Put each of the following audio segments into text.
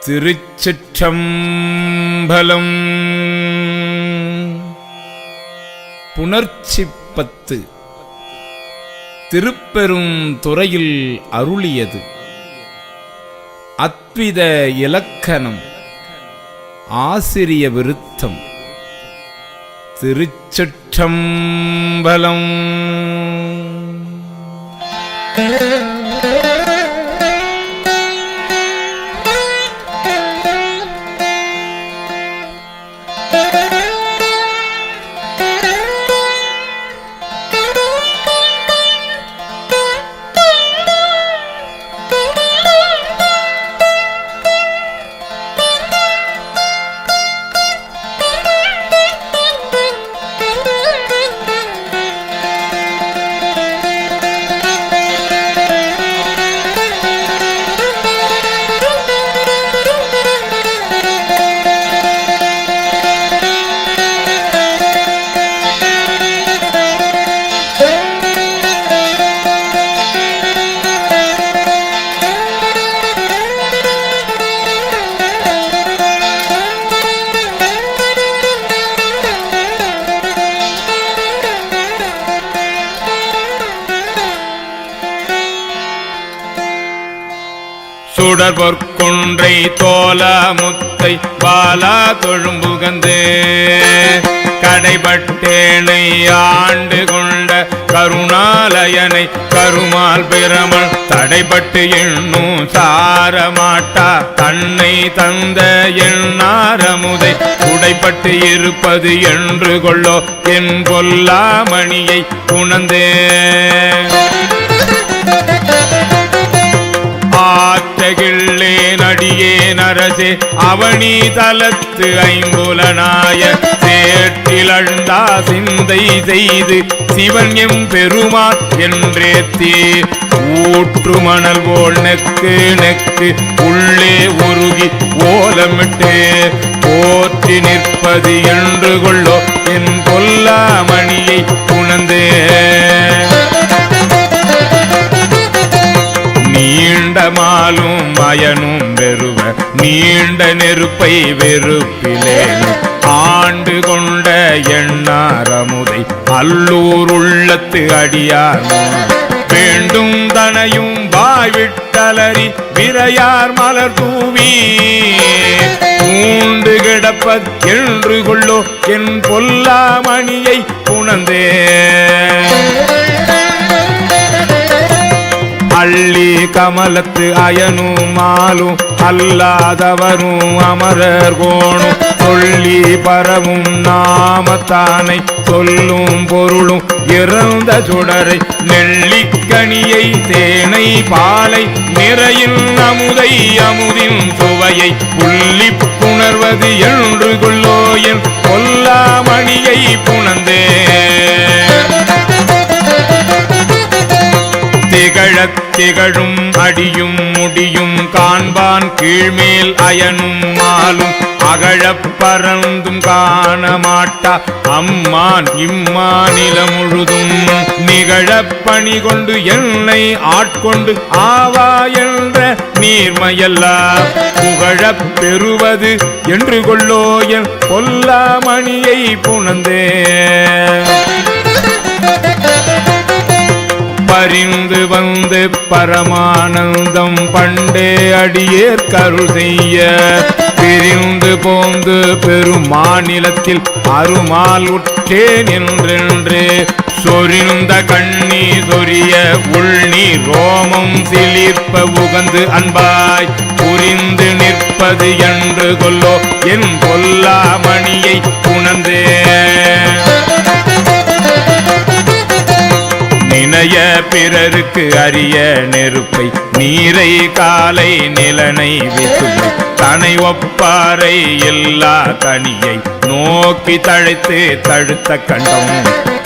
திருச்சிற்றம்பலம். புணர்ச்சி 10 திருப்பெரும் துறையில் அருளியது. அத்வித இலக்கணம் ஆசிரிய விருத்தம். திருச்சிற்றம்பலம். சுடர் பொற்கொன்றை தோல முத்தை பாலா தொழும்புகந்து கடைபட்டேனை ஆண்டு கொண்ட கருணாலயனை கருமால் பிரமன் தடைபட்டு எண்ணும் சாரமாட்டா தன்னை தந்த எண்ணாரமுதை உடைப்பட்டு இருப்பது என்று கொள்ளோ என் பொல்லாமணியை உணர்ந்தே ஆற்றகிள்ளேன் அடியேன் அரசே அவனி தலத்து ஐம்புலனாய சேற்றிலழ்ந்தா சிந்தை செய்து சிவன் எம் பெருமான் என்றேத்தே ஊற்று மணல் போல் நெக்கு நெக்கு உள்ளே உருகி ஓலமிட்டு போற்றி நிற்பது என்று கொள்ளோ என் பொல்லாமணியை உணர்ந்தே நீண்டமாலும் மயனும் வெறுவ நீண்ட நெருப்பை வெறுப்பிலே ஆண்டு கொண்ட எண்ணாரமுதை அல்லூர் உள்ளத்து அடியார் வேண்டும் தனையும் வாய்விட்டலறி விரையார் மலர் தூவி பூண்டு கிடப்பது என்று கொள்ளோ என் பொல்லாமணியை உணர்ந்தே அள்ளி கமலத்து அயனும் மாலும் அல்லாதவரும் அமரர் கோணும் சொல்லி பரவும் நாமத்தானை சொல்லும் பொருளும் இறந்த சுடரை நெல்லிக்கனியை தேனை பாலை நிறையில் அமுதை அமுதின் சுவையை புள்ளி புணர்வது என்று கொள்ளோ என் பொல்லாமணியை புணர்ந்தே திகழும் அடியும் முடியும் காண்பான் கீழ்மேல் அயனும் மாலும் அகழப் பறந்தும் காண மாட்டா அம்மான் இம்மாநில முழுதும் நிகழப் பணி கொண்டு என்னை ஆட்கொண்டு ஆவா என்ற நீர்மையெல்லாம் புகழப் பெறுவது என்று கொள்ளோ என் பொல்லாமணியை புணர்ந்தே பரிந்து வந்து பரமானந்தம் பண்டே அடியேற் கருள் செய்ய பிரிந்து போந்து பெருமாநிலத்தில் அருமால் உற்றேன் என்றென்று சொரிந்த கண்ணி சொரிய உள்நீர் ரோமம் சிலிர்ப்ப உகந்து அன்பாய் புரிந்து நிற்பது என்று கொள்ளோ என் பொல்லாமணியை உணர்ந்தே நினைய பிறருக்கு அரிய நெருப்பை நீரை காலை நிலனை விசுமை தனை ஒப்பாரை எல்லா கனியை நோக்கி தழைத்து தழுத்த கண்டம்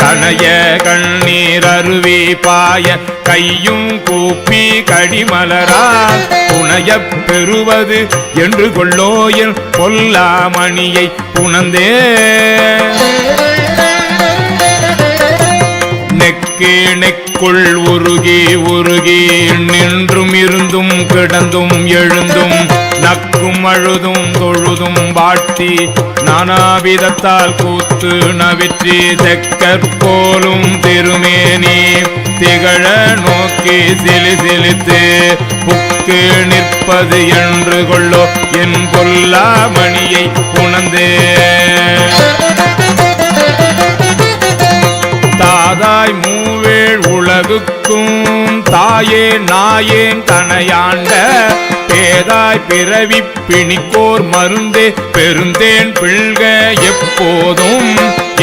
கணைய கண்ணீர் அருவி பாய கையும் கூப்பி கடிமலரா புனைய பெறுவது என்று கொள்ளோ என் பொல்லாமணியை புணர்ந்தே நெக்குள் உருகி உருகி நின்றும் இருந்தும் கிடந்தும் எழுந்தும் நக்கும் அழுதும் தொழுதும் வாட்டி நானாவிதத்தால் கூத்து நவிற்றி தெக்கற்போலும் திருமேனி திகழ நோக்கி சிலிசிலித்து புக்கு நிற்பது என்று கொள்ளோ என் பொல்லா மணியை புணந்தே தாதாய் மூவேள் உலகுக்கும் தாயே நாயேன் தனையாண்ட பேதாய் பிறவி பிணிக்கோர் மருந்தே பெருந்தேன் பிள்க எப்போதும்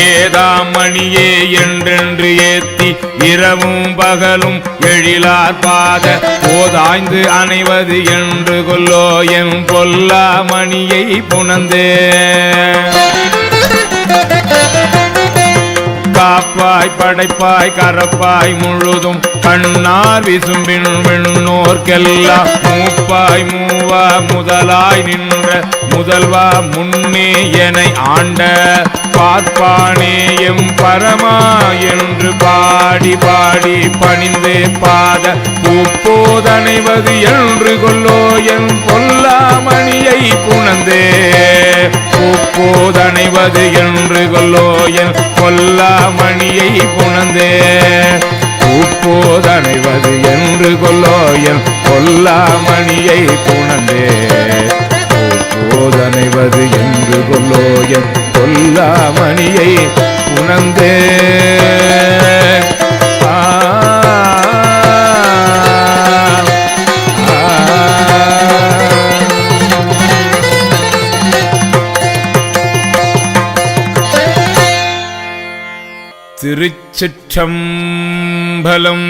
ஏதாமணியே என்றென்று ஏத்தி இரவும் பகலும் எழிலார் பாத போதாய்ந்து அணைவது என்று கொல்லோ என் பொல்லா மணியை புணந்தே காப்பாய் படைப்பாய் கரப்பாய் முழுதும் கண்ணார் விசும்பின் விண்ணோர்க்கெல்லாம் மூப்பாய் மூவா முதலாய் நின்ற முதல்வா முன்னே என ஆண்ட பார்ப்பானே எம் பரமா என்று பாடி பாடி பணிந்தே பாத பூப்போதனைவது என்று கொல்லோ என் பொல்லாமணியை புணந்தே பூப்போதனைவது என்று கொல்லோ என் பொல்லாமணியை புணந்தே பூப்போதனைவது என்று கொல்லோ என் பொல்லாமணியை புணந்தே பூப்போதனைவது என்று கொல்லோ என் பொல்லாமணியை புணந்தே திருச்சிற்றம்பலம்.